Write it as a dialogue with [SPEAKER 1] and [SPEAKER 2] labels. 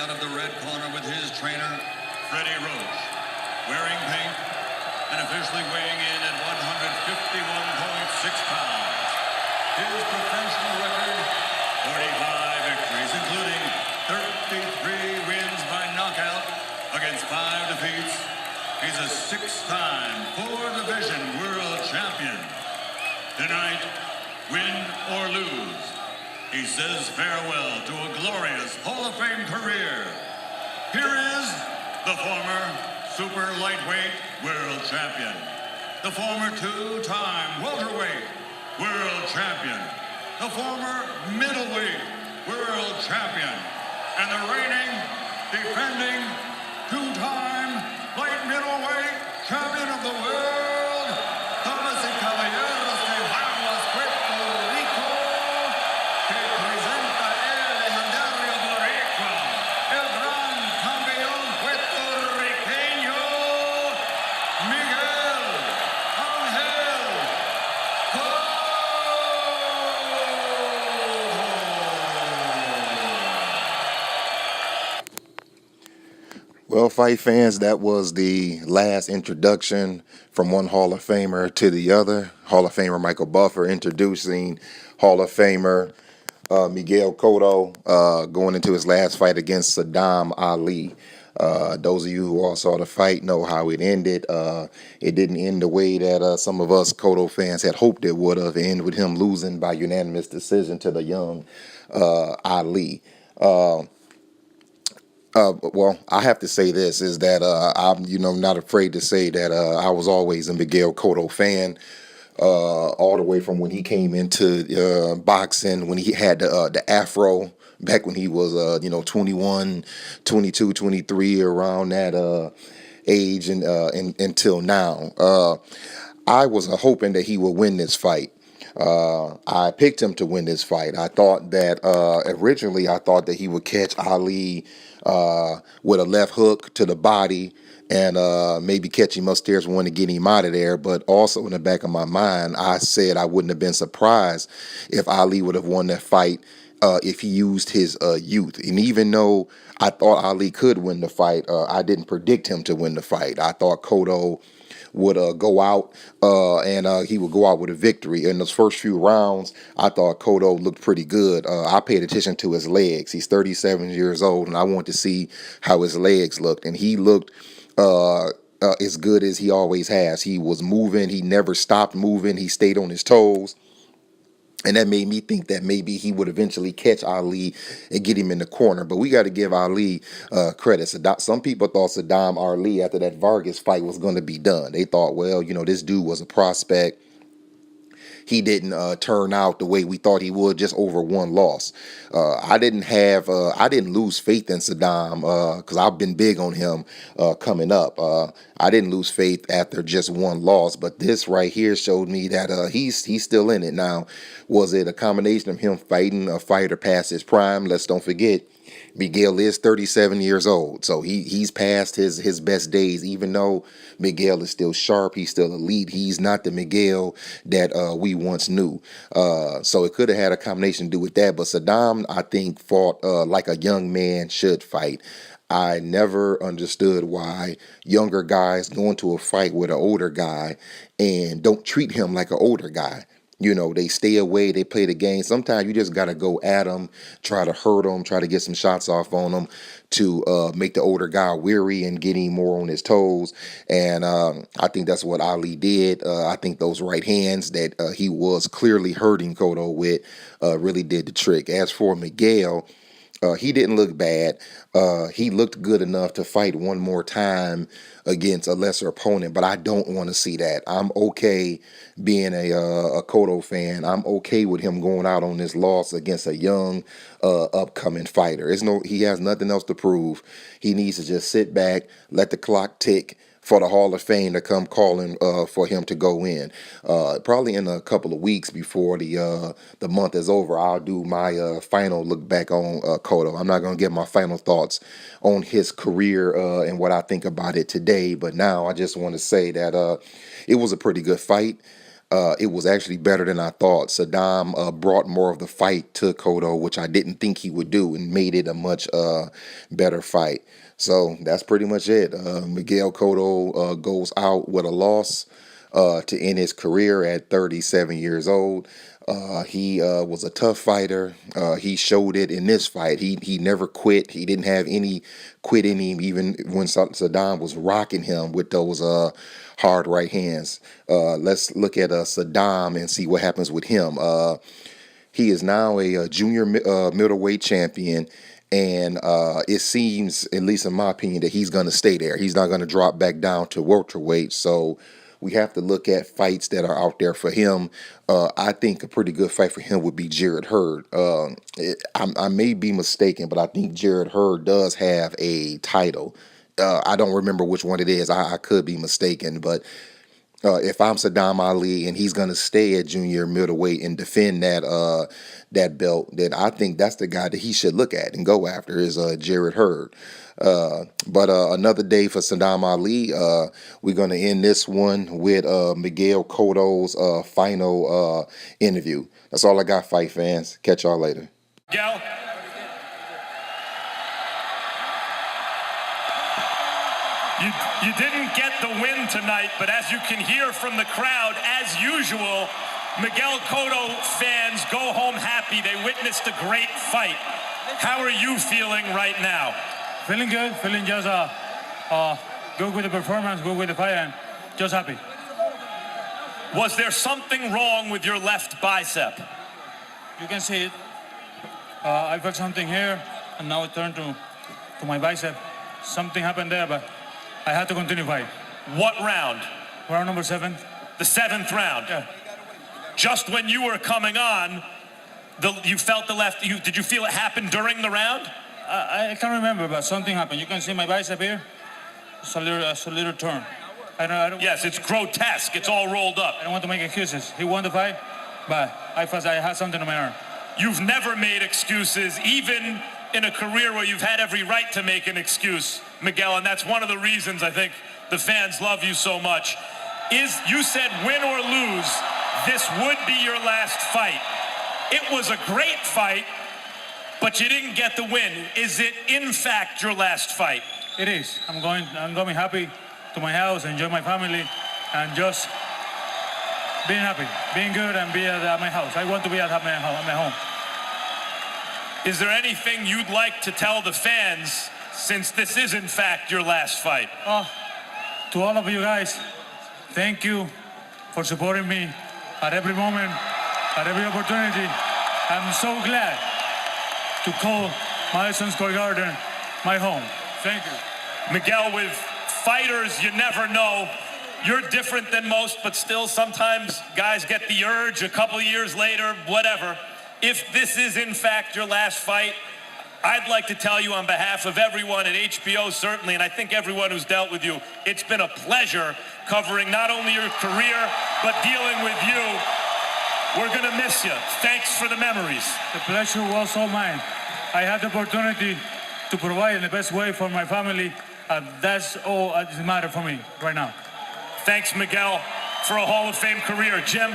[SPEAKER 1] out of the red corner with his trainer, Freddie Roach, wearing pink and officially weighing in at 151.6 pounds. His professional record, 45 victories, including 33 wins by knockout against 5 defeats. He's a 6-time, 4-division world champion. Tonight, win or lose, he says farewell to a glorious Hall of Fame career. Here is the former super lightweight world champion, the former 2-time welterweight world champion, the former middleweight world champion, and the reigning, defending, 2-time light middleweight champion of the world, Damas y Caballeros de Aguas, Puerto Rico, que presenta el legendario boricua, el gran campeón puertorriqueño, Miguel Ángel Cotto.
[SPEAKER 2] Well, fight fans, that was the last introduction from one Hall of Famer to the other. Hall of Famer Michael Buffer introducing Hall of Famer Miguel Cotto going into his last fight against Sadam Ali. Those of you who all saw the fight know how it ended. It didn't end the way that some of us Cotto fans had hoped it would have. It ended with him losing by unanimous decision to the young Ali. Well, I have to say this is that I'm, not afraid to say that I was always a Miguel Cotto fan, all the way from when he came into boxing, when he had the afro, back when he was, 21, 22, 23, around that age, and until now. I was hoping that he would win this fight. I picked him to win this fight. I thought that originally I thought that he would catch Ali with a left hook to the body and maybe catch him upstairs and want to get him out of there. But also in the back of my mind, I said I wouldn't have been surprised if Ali would have won that fight if he used his youth. And even though I thought Ali could win the fight, I didn't predict him to win the fight. I thought Cotto would go out and he would go out with a victory. In those first few rounds, I thought Cotto looked pretty good. I paid attention to his legs. He's 37 years old, and I wanted to see how his legs looked. And he looked as good as he always has. He was moving. He never stopped moving. He stayed on his toes. And that made me think that maybe he would eventually catch Ali and get him in the corner. But we got to give Ali credit. Some people thought Sadam Ali, after that Vargas fight, was going to be done. They thought, well, this dude was a prospect. He didn't turn out the way we thought he would, just over one loss. I didn't lose faith in Sadam because I've been big on him coming up. I didn't lose faith after just one loss, but this right here showed me that he's still in it. Now, was it a combination of him fighting a fighter past his prime? Let's don't forget, Miguel is 37 years old, so he's past his best days. Even though Miguel is still sharp, he's still elite. He's not the Miguel that we once knew. So it could have had a combination to do with that. But Sadam, I think, fought like a young man should fight. I never understood why younger guys go into a fight with an older guy and don't treat him like an older guy. They stay away, they play the game. Sometimes you just got to go at them, try to hurt them, try to get some shots off on them to make the older guy weary and get him more on his toes. And I think that's what Ali did. I think those right hands that he was clearly hurting Cotto with really did the trick. As for Miguel, he didn't look bad. He looked good enough to fight one more time against a lesser opponent, but I don't want to see that. I'm okay being a Cotto fan. I'm okay with him going out on this loss against a young, upcoming fighter. He has nothing else to prove. He needs to just sit back, let the clock tick for the Hall of Fame to come calling for him to go in. Probably in a couple of weeks before the month is over, I'll do my final look back on Cotto. I'm not going to give my final thoughts on his career and what I think about it today, but now I just want to say that it was a pretty good fight. It was actually better than I thought. Saddam brought more of the fight to Cotto, which I didn't think he would do, and made it a much better fight. So that's pretty much it. Miguel Cotto goes out with a loss to end his career at 37 years old. He was a tough fighter. He showed it in this fight. He never quit. He didn't have any quit in him, even when Saddam was rocking him with those hard right hands. Let's look at Saddam and see what happens with him. He is now a junior middleweight champion. And it seems, at least in my opinion, that he's going to stay there. He's not going to drop back down to welterweight. So we have to look at fights that are out there for him. I think a pretty good fight for him would be Jarrett Hurd. I may be mistaken, but I think Jarrett Hurd does have a title. I don't remember which one it is. I could be mistaken, but if I'm Sadam Ali and he's going to stay at junior middleweight and defend that belt, then I think that's the guy that he should look at and go after is Jarrett Hurd. But another day for Sadam Ali. We're going to end this one with Miguel Cotto's final interview. That's all I got, fight fans. Catch y'all later.
[SPEAKER 1] Miguel. You didn't get the win tonight, but as you can hear from the crowd, as usual, Miguel Cotto fans go home happy. They witnessed a great fight. How are you feeling right now?
[SPEAKER 3] Feeling good, feeling just good with the performance, good with the fight, and just happy.
[SPEAKER 1] Was there something wrong with your left bicep?
[SPEAKER 3] You can see it. I felt something here, and now it turned to my bicep. Something happened there, but I had to continue fight.
[SPEAKER 1] What round?
[SPEAKER 3] Round number 7.
[SPEAKER 1] The 7th round?
[SPEAKER 3] Yeah.
[SPEAKER 1] Just when you were coming on, you felt the left, did you feel it happen during the round?
[SPEAKER 3] I can't remember, but something happened. You can see my bicep here. It's a little turn. I don't,
[SPEAKER 1] yes, it's grotesque. It's all rolled up.
[SPEAKER 3] I don't want to make excuses. He won the fight, but I felt I had something on my arm.
[SPEAKER 1] You've never made excuses, even in a career where you've had every right to make an excuse, Miguel, and that's one of the reasons I think the fans love you so much. You said win or lose, this would be your last fight. It was a great fight, but you didn't get the win. Is it in fact your last fight?
[SPEAKER 3] It is. I'm going happy to my house, enjoy my family, and just being happy, being good, and be at my house. I want to be at my home.
[SPEAKER 1] Is there anything you'd like to tell the fans, since this is in fact your last fight?
[SPEAKER 3] To all of you guys, thank you for supporting me at every moment, at every opportunity. I'm so glad to call Madison Square Garden my home. Thank you.
[SPEAKER 1] Miguel, with fighters, you never know. You're different than most, but still sometimes guys get the urge a couple years later, whatever. If this is in fact your last fight, I'd like to tell you on behalf of everyone at HBO, certainly, and I think everyone who's dealt with you, it's been a pleasure covering not only your career, but dealing with you. We're going to miss you. Thanks for the memories.
[SPEAKER 3] The pleasure was all mine. I had the opportunity to provide in the best way for my family, and that's all that matters for me right now.
[SPEAKER 1] Thanks, Miguel, for a Hall of Fame career. Jim?